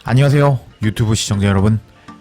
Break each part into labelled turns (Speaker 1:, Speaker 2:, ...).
Speaker 1: 안녕하세요 유튜브 시청자 여러분,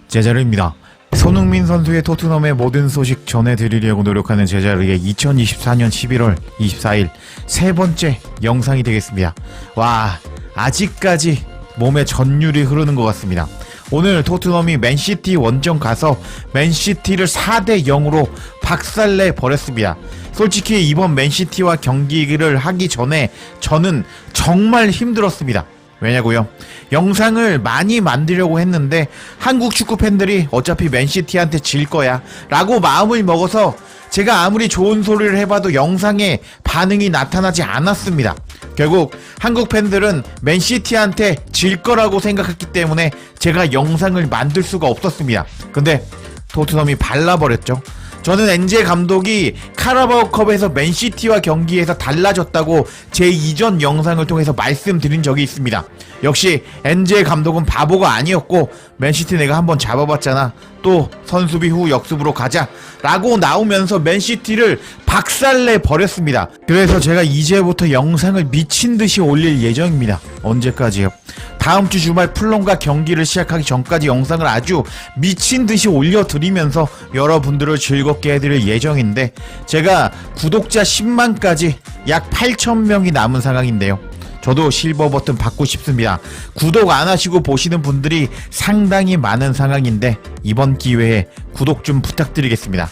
Speaker 1: 제자르입니다. 손흥민 선수의 토트넘의 모든 소식 전해드리려고 노력하는 제자르의 2024년 11월 24일 세 번째 영상이 되겠습니다. 와, 아직까지 몸에 전율이 흐르는 것 같습니다. 오늘 토트넘이 맨시티 원정 가서 맨시티를 4대 0으로 박살내 버렸습니다. 솔직히 이번 맨시티와 경기를 하기 전에 저는 정말 힘들었습니다. 왜냐고요? 영상을 많이 만들려고 했는데 한국 축구 팬들이 어차피 맨시티한테 질 거야 라고 마음을 먹어서 제가 아무리 좋은 소리를 해봐도 영상에 반응이 나타나지 않았습니다. 결국 한국 팬들은 맨시티한테 질 거라고 생각했기 때문에 제가 영상을 만들 수가 없었습니다. 근데 토트넘이 발라버렸죠. 저는 엔제 감독이 카라바오컵에서 맨시티와 경기에서 달라졌다고 제 이전 영상을 통해서 말씀드린 적이 있습니다. 역시 엔제 감독은 바보가 아니었고 맨시티 내가 한번 잡아봤잖아, 또 선수비 후 역습으로 가자 라고 나오면서 맨시티를 박살내 버렸습니다. 그래서 제가 이제부터 영상을 미친듯이 올릴 예정입니다. 언제까지요? 다음주 주말 플럼과 경기를 시작하기 전까지 영상을 아주 미친듯이 올려드리면서 여러분들을 즐겁게 해드릴 예정인데, 제가 구독자 10만까지 약 8,000명이 남은 상황인데요. 저도 실버 버튼 받고 싶습니다. 구독 안 하시고 보시는 분들이 상당히 많은 상황인데 이번 기회에 구독 좀 부탁드리겠습니다.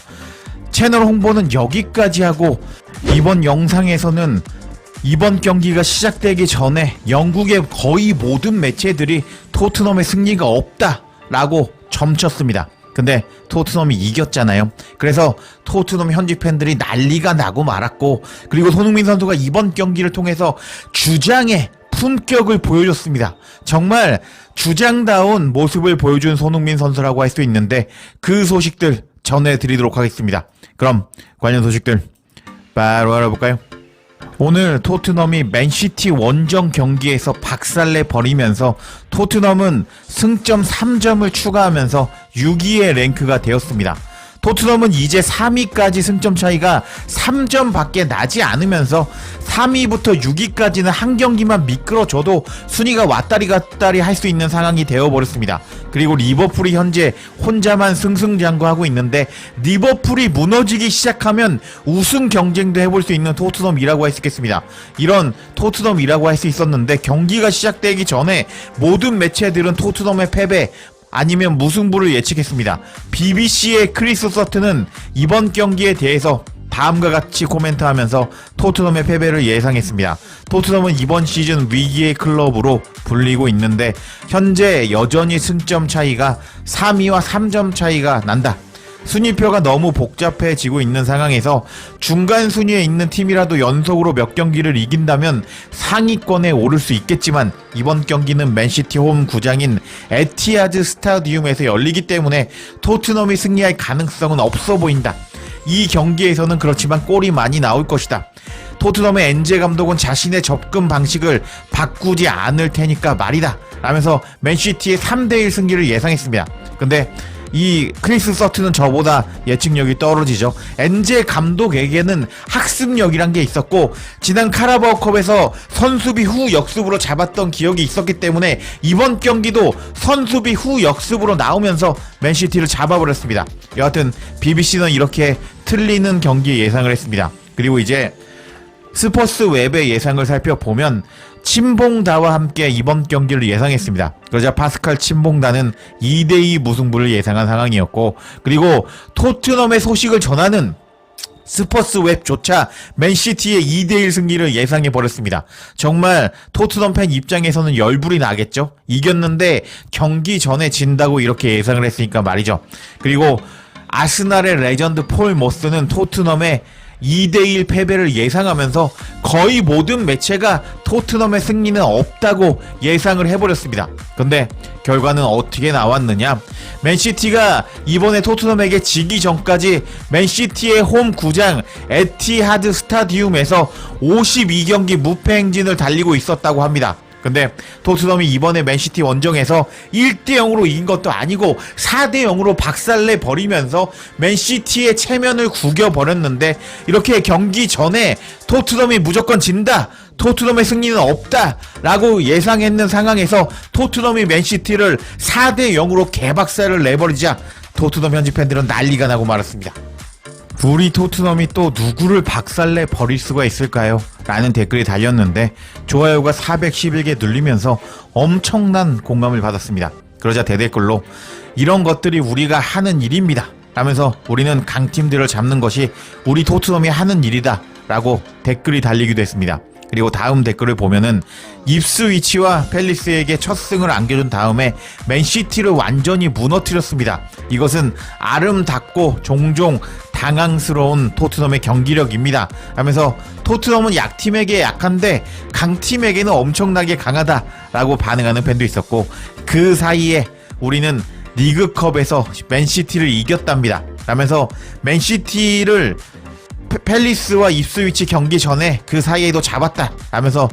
Speaker 1: 채널 홍보는 여기까지 하고, 이번 영상에서는 이번 경기가 시작되기 전에 영국의 거의 모든 매체들이 토트넘의 승리가 없다라고 점쳤습니다. 근데 토트넘이 이겼잖아요. 그래서 토트넘 현지 팬들이 난리가 나고 말았고, 그리고 손흥민 선수가 이번 경기를 통해서 주장의 품격을 보여줬습니다. 정말 주장다운 모습을 보여준 손흥민 선수라고 할 수 있는데 그 소식들 전해드리도록 하겠습니다. 그럼 관련 소식들 바로 알아볼까요? 오늘 토트넘이 맨시티 원정 경기에서 박살내 버리면서 토트넘은 승점 3점을 추가하면서 6위의 랭크가 되었습니다. 토트넘은 이제 3위까지 승점 차이가 3점 밖에 나지 않으면서 3위부터 6위까지는 한 경기만 미끄러져도 순위가 왔다리 갔다리 할 수 있는 상황이 되어버렸습니다. 그리고 리버풀이 현재 혼자만 승승장구하고 있는데, 리버풀이 무너지기 시작하면 우승 경쟁도 해볼 수 있는 토트넘이라고 할 수 있겠습니다. 이런 토트넘이라고 할 수 있었는데 경기가 시작되기 전에 모든 매체들은 토트넘의 패배 아니면 무승부를 예측했습니다. BBC의 크리스 서튼은 이번 경기에 대해서 다음과 같이 코멘트하면서 토트넘의 패배를 예상했습니다. 토트넘은 이번 시즌 위기의 클럽으로 불리고 있는데 현재 여전히 승점 차이가 3위와 3점 차이가 난다. 순위표가 너무 복잡해지고 있는 상황에서 중간 순위에 있는 팀이라도 연속으로 몇 경기를 이긴다면 상위권에 오를 수 있겠지만, 이번 경기는 맨시티 홈 구장인 에티하드 스타디움에서 열리기 때문에 토트넘이 승리할 가능성은 없어 보인다. 이 경기에서는 그렇지만 골이 많이 나올 것이다. 토트넘의 엔제 감독은 자신의 접근 방식을 바꾸지 않을 테니까 말이다 라면서 맨시티의 3대1 승리를 예상했습니다. 근데 이 크리스 서튼은 저보다 예측력이 떨어지죠. 엔제 감독에게는 학습력이란 게 있었고, 지난 카라바오컵에서 선수비 후 역습으로 잡았던 기억이 있었기 때문에 이번 경기도 선수비 후 역습으로 나오면서 맨시티를 잡아버렸습니다. 여하튼 BBC는 이렇게 틀리는 경기 예상을 했습니다. 그리고 이제 스포츠 웹의 예상을 살펴보면 침봉다와 함께 이번 경기를 예상했습니다. 그러자 파스칼 침봉다는 2대2 무승부를 예상한 상황이었고, 그리고 토트넘의 소식을 전하는 스포츠 웹조차 맨시티의 2대1 승리를 예상해버렸습니다. 정말 토트넘 팬 입장에서는 열불이 나겠죠? 이겼는데 경기 전에 진다고 이렇게 예상을 했으니까 말이죠. 그리고 아스날의 레전드 폴 모스는 토트넘의 2대1 패배를 예상하면서 거의 모든 매체가 토트넘의 승리는 없다고 예상을 해버렸습니다. 근데 결과는 어떻게 나왔느냐? 맨시티가 이번에 토트넘에게 지기 전까지 맨시티의 홈 구장 에티하드 스타디움에서 52경기 무패 행진을 달리고 있었다고 합니다. 근데 토트넘이 이번에 맨시티 원정에서 1대0으로 이긴 것도 아니고 4대0으로 박살내 버리면서 맨시티의 체면을 구겨버렸는데, 이렇게 경기 전에 토트넘이 무조건 진다, 토트넘의 승리는 없다라고 예상했는 상황에서 토트넘이 맨시티를 4대 0으로 개박살을 내버리자 토트넘 현지 팬들은 난리가 나고 말았습니다. 우리 토트넘이 또 누구를 박살내 버릴 수가 있을까요? 라는 댓글이 달렸는데 좋아요가 411개 눌리면서 엄청난 공감을 받았습니다. 그러자 대댓글로 이런 것들이 우리가 하는 일입니다 라면서 우리는 강팀들을 잡는 것이 우리 토트넘이 하는 일이다 라고 댓글이 달리기도 했습니다. 그리고 다음 댓글을 보면은 입스위치와 팰리스에게 첫 승을 안겨준 다음에 맨시티를 완전히 무너뜨렸습니다. 이것은 아름답고 종종 당황스러운 토트넘의 경기력입니다 하면서 토트넘은 약팀에게 약한데 강팀에게는 엄청나게 강하다라고 반응하는 팬도 있었고, 그 사이에 우리는 리그컵에서 맨시티를 이겼답니다 라면서 맨시티를 팰리스와 입스위치 경기 전에 그 사이에도 잡았다 라면서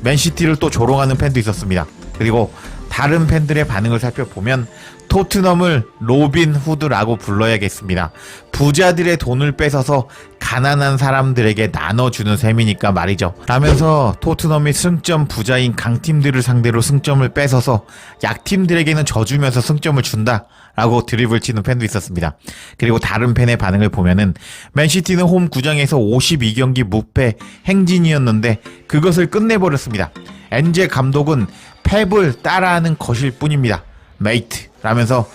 Speaker 1: 맨시티를 또 조롱하는 팬도 있었습니다. 그리고 다른 팬들의 반응을 살펴보면 토트넘을 로빈 후드라고 불러야겠습니다. 부자들의 돈을 뺏어서 가난한 사람들에게 나눠주는 셈이니까 말이죠 라면서 토트넘이 승점 부자인 강팀들을 상대로 승점을 뺏어서 약팀들에게는 져주면서 승점을 준다 라고 드립을 치는 팬도 있었습니다. 그리고 다른 팬의 반응을 보면은 맨시티는 홈 구장에서 52경기 무패 행진이었는데 그것을 끝내버렸습니다. 엔제 감독은 펩을 따라하는 것일 뿐입니다. 메이트 라면서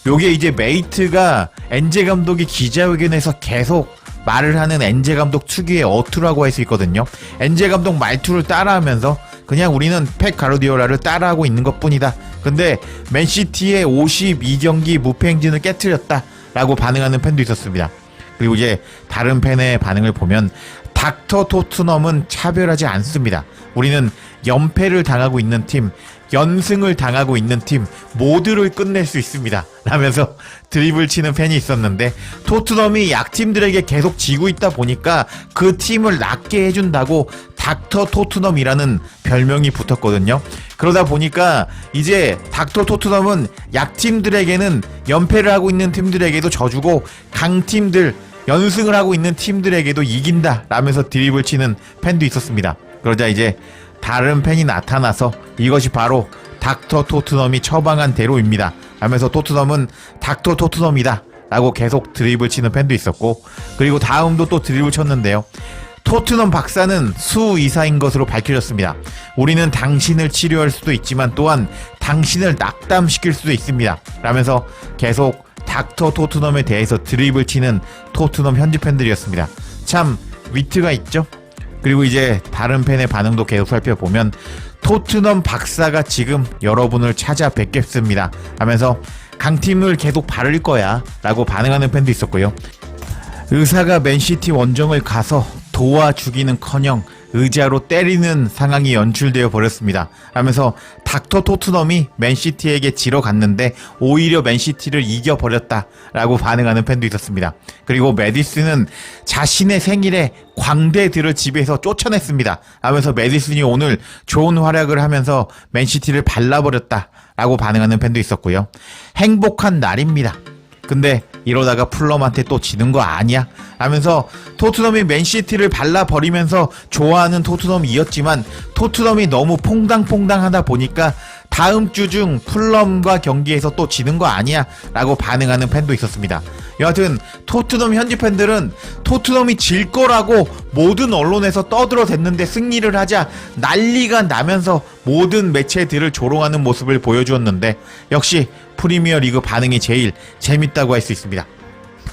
Speaker 1: 요게 이제 메이트가 엔제 감독이 기자회견에서 계속 말을 하는 엔제 감독 특유의 어투라고 할 수 있거든요. 엔제 감독 말투를 따라하면서 그냥 우리는 펩 가르디올라를 따라하고 있는 것 뿐이다. 근데 맨시티의 52경기 무패 행진을 깨트렸다 라고 반응하는 팬도 있었습니다. 그리고 이제 다른 팬의 반응을 보면 닥터 토트넘은 차별하지 않습니다. 우리는 연패를 당하고 있는 팀, 연승을 당하고 있는 팀 모두를 끝낼 수 있습니다 라면서 드립을 치는 팬이 있었는데, 토트넘이 약팀들에게 계속 지고 있다 보니까 그 팀을 낫게 해준다고 닥터 토트넘이라는 별명이 붙었거든요. 그러다 보니까 이제 닥터 토트넘은 약팀들에게는 연패를 하고 있는 팀들에게도 져주고 강팀들, 연승을 하고 있는 팀들에게도 이긴다 라면서 드립을 치는 팬도 있었습니다. 그러자 이제 다른 팬이 나타나서 이것이 바로 닥터 토트넘이 처방한 대로입니다 하면서 토트넘은 닥터 토트넘이다 라고 계속 드립을 치는 팬도 있었고, 그리고 다음도 또 드립을 쳤는데요. 토트넘 박사는 수의사인 것으로 밝혀졌습니다. 우리는 당신을 치료할 수도 있지만 또한 당신을 낙담시킬 수도 있습니다 라면서 계속 닥터 토트넘에 대해서 드립을 치는 토트넘 현지 팬들이었습니다. 참 위트가 있죠? 그리고 이제 다른 팬의 반응도 계속 살펴보면 토트넘 박사가 지금 여러분을 찾아뵙겠습니다 하면서 강팀을 계속 바를 거야 라고 반응하는 팬도 있었고요. 의사가 맨시티 원정을 가서 도와주기는커녕 의자로 때리는 상황이 연출되어 버렸습니다 하면서 닥터 토트넘이 맨시티에게 지러 갔는데 오히려 맨시티를 이겨버렸다 라고 반응하는 팬도 있었습니다. 그리고 메디슨은 자신의 생일에 광대들을 집에서 쫓아냈습니다 하면서 메디슨이 오늘 좋은 활약을 하면서 맨시티를 발라버렸다 라고 반응하는 팬도 있었고요. 행복한 날입니다. 근데 이러다가 풀럼한테 또 지는 거 아니야? 하면서 토트넘이 맨시티를 발라버리면서 좋아하는 토트넘이었지만 토트넘이 너무 퐁당퐁당하다 보니까 다음 주 중 풀럼과 경기에서 또 지는 거 아니야? 라고 반응하는 팬도 있었습니다. 여하튼 토트넘 현지 팬들은 토트넘이 질 거라고 모든 언론에서 떠들어댔는데 승리를 하자 난리가 나면서 모든 매체들을 조롱하는 모습을 보여주었는데 역시 프리미어리그 반응이 제일 재밌다고 할 수 있습니다.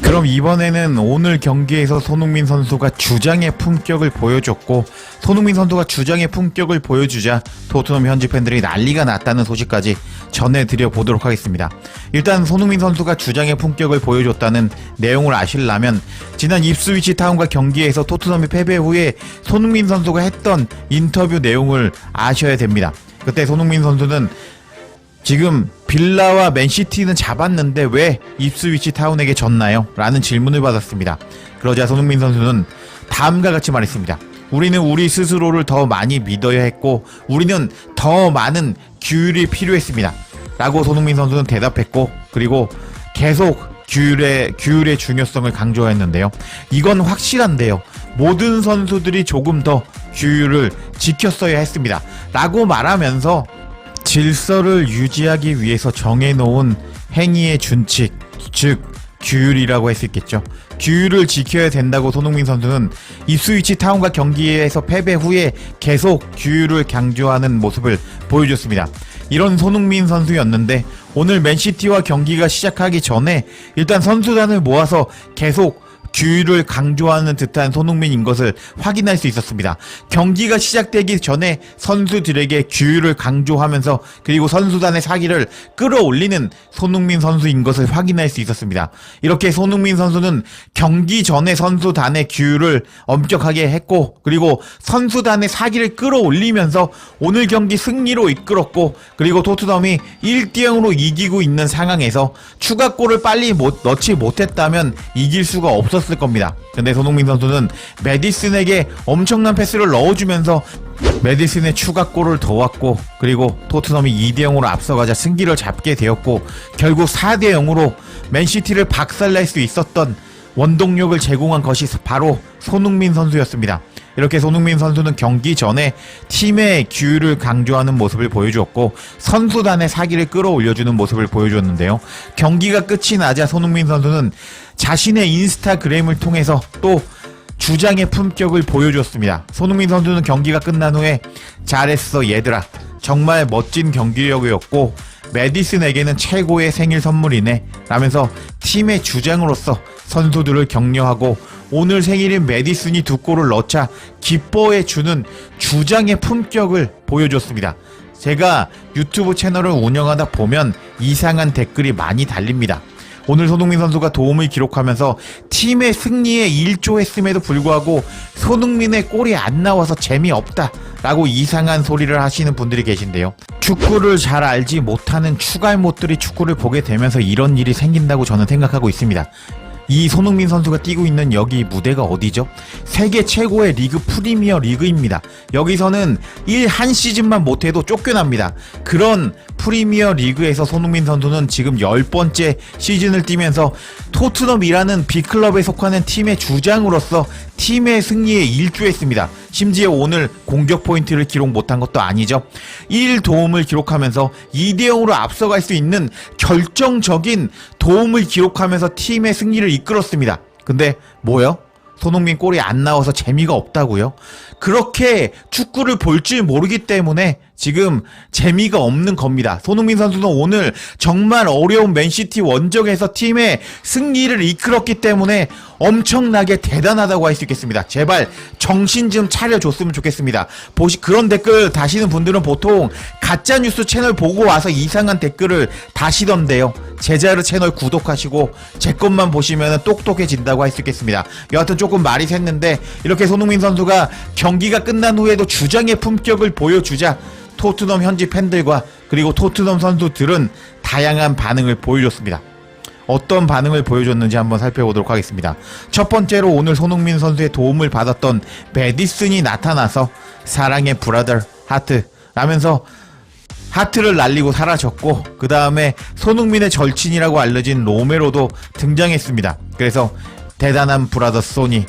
Speaker 1: 그럼 이번에는 오늘 경기에서 손흥민 선수가 주장의 품격을 보여줬고, 손흥민 선수가 주장의 품격을 보여주자 토트넘 현지 팬들이 난리가 났다는 소식까지 전해드려 보도록 하겠습니다. 일단 손흥민 선수가 주장의 품격을 보여줬다는 내용을 아시려면 지난 입스위치 타운과 경기에서 토트넘이 패배 후에 손흥민 선수가 했던 인터뷰 내용을 아셔야 됩니다. 그때 손흥민 선수는 지금 빌라와 맨시티는 잡았는데 왜 입스위치 타운에게 졌나요? 라는 질문을 받았습니다. 그러자 손흥민 선수는 다음과 같이 말했습니다. 우리는 우리 스스로를 더 많이 믿어야 했고 우리는 더 많은 규율이 필요했습니다 라고 손흥민 선수는 대답했고, 그리고 계속 규율의 중요성을 강조했는데요. 이건 확실한데요. 모든 선수들이 조금 더 규율을 지켰어야 했습니다. 라고 말하면서 질서를 유지하기 위해서 정해놓은 행위의 준칙, 즉 규율이라고 할 수 있겠죠. 규율을 지켜야 된다고 손흥민 선수는 입스위치 타운과 경기에서 패배 후에 계속 규율을 강조하는 모습을 보여줬습니다. 이런 손흥민 선수였는데 오늘 맨시티와 경기가 시작하기 전에 일단 선수단을 모아서 계속 규율을 강조하는 듯한 손흥민인 것을 확인할 수 있었습니다. 경기가 시작되기 전에 선수들에게 규율을 강조하면서 그리고 선수단의 사기를 끌어올리는 손흥민 선수인 것을 확인할 수 있었습니다. 이렇게 손흥민 선수는 경기 전에 선수단의 규율을 엄격하게 했고 그리고 선수단의 사기를 끌어올리면서 오늘 경기 승리로 이끌었고 그리고 토트넘이 1대0으로 이기고 있는 상황에서 추가골을 빨리 넣지 못했다면 이길 수가 없었을 겁니다. 근데 손흥민 선수는 메디슨에게 엄청난 패스를 넣어주면서 메디슨의 추가골을 도왔고 그리고 토트넘이 2대0으로 앞서가자 승기를 잡게 되었고 결국 4대0으로 맨시티를 박살낼 수 있었던 원동력을 제공한 것이 바로 손흥민 선수였습니다. 이렇게 손흥민 선수는 경기 전에 팀의 규율을 강조하는 모습을 보여주었고 선수단의 사기를 끌어올려주는 모습을 보여주었는데요. 경기가 끝이 나자 손흥민 선수는 자신의 인스타그램을 통해서 또 주장의 품격을 보여주었습니다. 손흥민 선수는 경기가 끝난 후에 잘했어 얘들아, 정말 멋진 경기력이었고 메디슨에게는 최고의 생일 선물이네 라면서 팀의 주장으로서 선수들을 격려하고 오늘 생일인 메디슨이 2골을 넣자 기뻐해주는 주장의 품격을 보여줬습니다. 제가 유튜브 채널을 운영하다 보면 이상한 댓글이 많이 달립니다. 오늘 손흥민 선수가 도움을 기록하면서 팀의 승리에 일조했음에도 불구하고 손흥민의 골이 안 나와서 재미없다 라고 이상한 소리를 하시는 분들이 계신데요. 축구를 잘 알지 못하는 추갈못들이 축구를 보게 되면서 이런 일이 생긴다고 저는 생각하고 있습니다. 이 손흥민 선수가 뛰고 있는 여기 무대가 어디죠? 세계 최고의 리그 프리미어 리그입니다. 여기서는 한 시즌만 못해도 쫓겨납니다. 그런 프리미어 리그에서 손흥민 선수는 지금 10번째 시즌을 뛰면서 토트넘이라는 빅클럽에 속하는 팀의 주장으로서 팀의 승리에 일조했습니다. 심지어 오늘 공격 포인트를 기록 못한 것도 아니죠. 1도움을 기록하면서 2대0으로 앞서갈 수 있는 결정적인 도움을 기록하면서 팀의 승리를 이끌었습니다. 근데 뭐요? 손흥민 골이 안 나와서 재미가 없다고요? 그렇게 축구를 볼 줄 모르기 때문에 지금 재미가 없는 겁니다. 손흥민 선수는 오늘 정말 어려운 맨시티 원정에서 팀의 승리를 이끌었기 때문에 엄청나게 대단하다고 할 수 있겠습니다. 제발 정신 좀 차려줬으면 좋겠습니다. 그런 댓글 다시는 분들은 보통 가짜뉴스 채널 보고 와서 이상한 댓글을 다시던데요. 제자르 채널 구독하시고 제 것만 보시면 똑똑해진다고 할 수 있겠습니다. 여하튼 조금 말이 샜는데 이렇게 손흥민 선수가 경기가 끝난 후에도 주장의 품격을 보여주자 토트넘 현지 팬들과 그리고 토트넘 선수들은 다양한 반응을 보여줬습니다. 어떤 반응을 보여줬는지 한번 살펴보도록 하겠습니다. 첫 번째로 오늘 손흥민 선수의 도움을 받았던 메디슨이 나타나서 사랑의 브라더 하트 라면서 하트를 날리고 사라졌고 그 다음에 손흥민의 절친이라고 알려진 로메로도 등장했습니다. 그래서 대단한 브라더 소니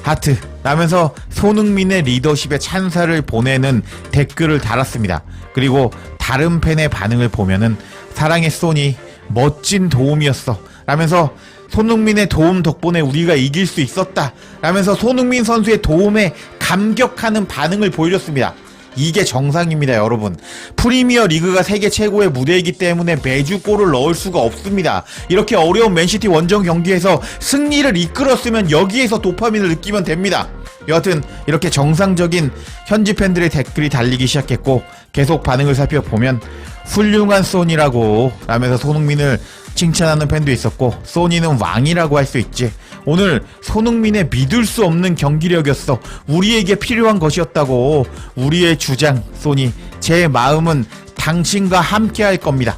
Speaker 1: 하트 라면서 손흥민의 리더십에 찬사를 보내는 댓글을 달았습니다. 그리고 다른 팬의 반응을 보면은 사랑의 소니 멋진 도움이었어 라면서 손흥민의 도움 덕분에 우리가 이길 수 있었다 라면서 손흥민 선수의 도움에 감격하는 반응을 보여줬습니다. 이게 정상입니다, 여러분. 프리미어 리그가 세계 최고의 무대이기 때문에 매주 골을 넣을 수가 없습니다. 이렇게 어려운 맨시티 원정 경기에서 승리를 이끌었으면 여기에서 도파민을 느끼면 됩니다. 여하튼 이렇게 정상적인 현지 팬들의 댓글이 달리기 시작했고 계속 반응을 살펴보면 훌륭한 소니라고 라면서 손흥민을 칭찬하는 팬도 있었고 소니는 왕이라고 할 수 있지. 오늘 손흥민의 믿을 수 없는 경기력이었어. 우리에게 필요한 것이었다고. 우리의 주장 소니, 제 마음은 당신과 함께 할 겁니다.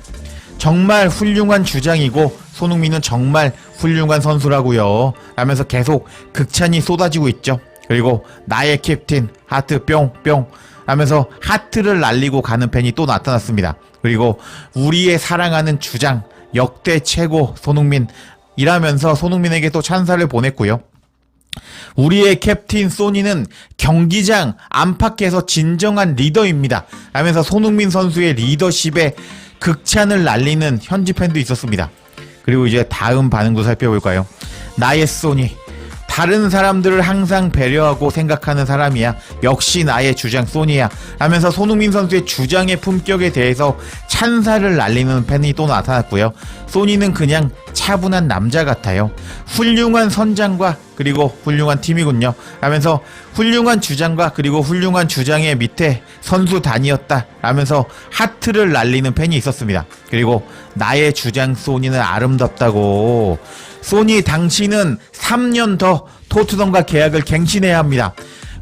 Speaker 1: 정말 훌륭한 주장이고 손흥민은 정말 훌륭한 선수라고요 라면서 계속 극찬이 쏟아지고 있죠. 그리고 나의 캡틴 하트 뿅뿅 하면서 하트를 날리고 가는 팬이 또 나타났습니다. 그리고 우리의 사랑하는 주장 역대 최고 손흥민 이라면서 손흥민에게 또 찬사를 보냈고요. 우리의 캡틴 소니는 경기장 안팎에서 진정한 리더입니다 하면서 손흥민 선수의 리더십에 극찬을 날리는 현지 팬도 있었습니다. 그리고 이제 다음 반응도 살펴볼까요? 나의 소니, 다른 사람들을 항상 배려하고 생각하는 사람이야. 역시 나의 주장 소니야 하면서 손흥민 선수의 주장의 품격에 대해서 찬사를 날리는 팬이 또 나타났고요. 소니는 그냥 차분한 남자 같아요. 훌륭한 선장과 그리고 훌륭한 팀이군요 하면서 훌륭한 주장과 그리고 훌륭한 주장의 밑에 선수단이었다 라면서 하트를 날리는 팬이 있었습니다. 그리고 나의 주장 소니는 아름답다고. 소니, 당신은 3년 더 토트넘과 계약을 갱신해야 합니다.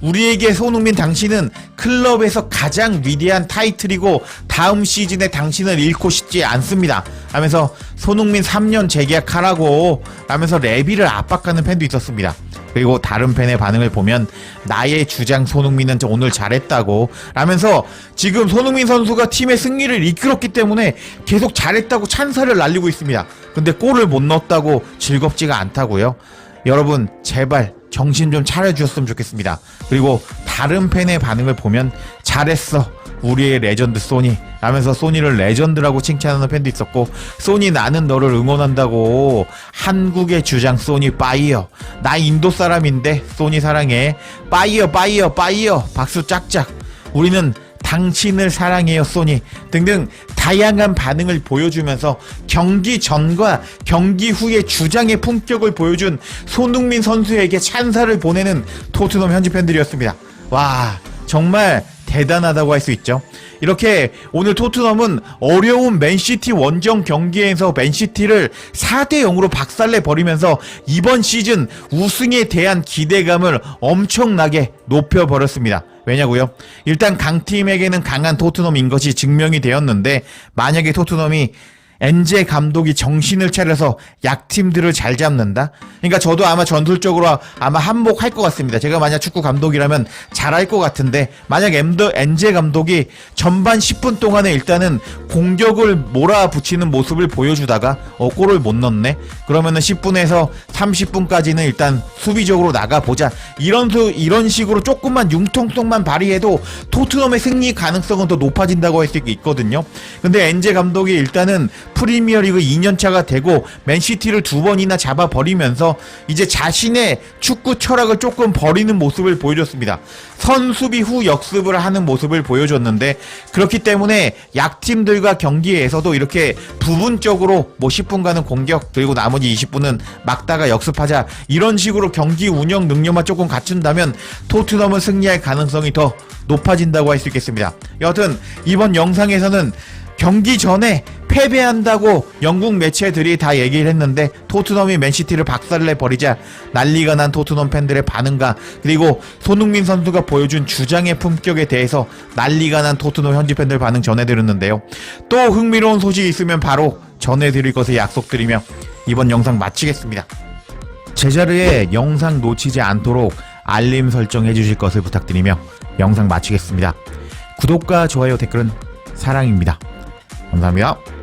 Speaker 1: 우리에게 손흥민, 당신은 클럽에서 가장 위대한 타이틀이고 다음 시즌에 당신을 잃고 싶지 않습니다 하면서 손흥민 3년 재계약하라고 하면서 레비를 압박하는 팬도 있었습니다. 그리고 다른 팬의 반응을 보면 나의 주장 손흥민은 오늘 잘했다고 라면서 지금 손흥민 선수가 팀의 승리를 이끌었기 때문에 계속 잘했다고 찬사를 날리고 있습니다. 근데 골을 못 넣었다고 즐겁지가 않다고요? 여러분 제발 정신 좀 차려주셨으면 좋겠습니다. 그리고 다른 팬의 반응을 보면 잘했어 우리의 레전드 소니 라면서 소니를 레전드라고 칭찬하는 팬도 있었고, 소니 나는 너를 응원한다고 한국의 주장 소니 빠이어, 나 인도 사람인데 소니 사랑해, 빠이어 빠이어 빠이어 박수 짝짝, 우리는 당신을 사랑해요 소니 등등 다양한 반응을 보여주면서 경기 전과 경기 후의 주장의 품격을 보여준 손흥민 선수에게 찬사를 보내는 토트넘 현지 팬들이었습니다. 와, 정말 대단하다고 할 수 있죠. 이렇게 오늘 토트넘은 어려운 맨시티 원정 경기에서 맨시티를 4대 0으로 박살내 버리면서 이번 시즌 우승에 대한 기대감을 엄청나게 높여버렸습니다. 왜냐고요? 일단 강팀에게는 강한 토트넘인 것이 증명이 되었는데, 만약에 토트넘이 엔제 감독이 정신을 차려서 약팀들을 잘 잡는다? 그러니까 저도 아마 전술적으로 아마 한몫할 것 같습니다. 제가 만약 축구 감독이라면 잘할 것 같은데, 만약 엔제 감독이 전반 10분 동안에 일단은 공격을 몰아붙이는 모습을 보여주다가 골을 못 넣네? 그러면은 10분에서 30분까지는 일단 수비적으로 나가보자, 이런 식으로 조금만 융통성만 발휘해도 토트넘의 승리 가능성은 더 높아진다고 할 수 있거든요. 근데 엔제 감독이 일단은 프리미어리그 2년차가 되고 맨시티를 2번이나 잡아버리면서 이제 자신의 축구 철학을 조금 버리는 모습을 보여줬습니다. 선수비 후 역습을 하는 모습을 보여줬는데, 그렇기 때문에 약팀들과 경기에서도 이렇게 부분적으로 10분간은 공격, 그리고 나머지 20분은 막다가 역습하자, 이런 식으로 경기 운영 능력만 조금 갖춘다면 토트넘은 승리할 가능성이 더 높아진다고 할 수 있겠습니다. 여하튼 이번 영상에서는 경기 전에 패배한다고 영국 매체들이 다 얘기를 했는데, 토트넘이 맨시티를 박살내 버리자 난리가 난 토트넘 팬들의 반응과, 그리고 손흥민 선수가 보여준 주장의 품격에 대해서 난리가 난 토트넘 현지 팬들 반응 전해드렸는데요. 또 흥미로운 소식이 있으면 바로 전해드릴 것을 약속드리며 이번 영상 마치겠습니다. 제자리에 영상 놓치지 않도록 알림 설정해 주실 것을 부탁드리며 영상 마치겠습니다. 구독과 좋아요, 댓글은 사랑입니다. 감사합니다.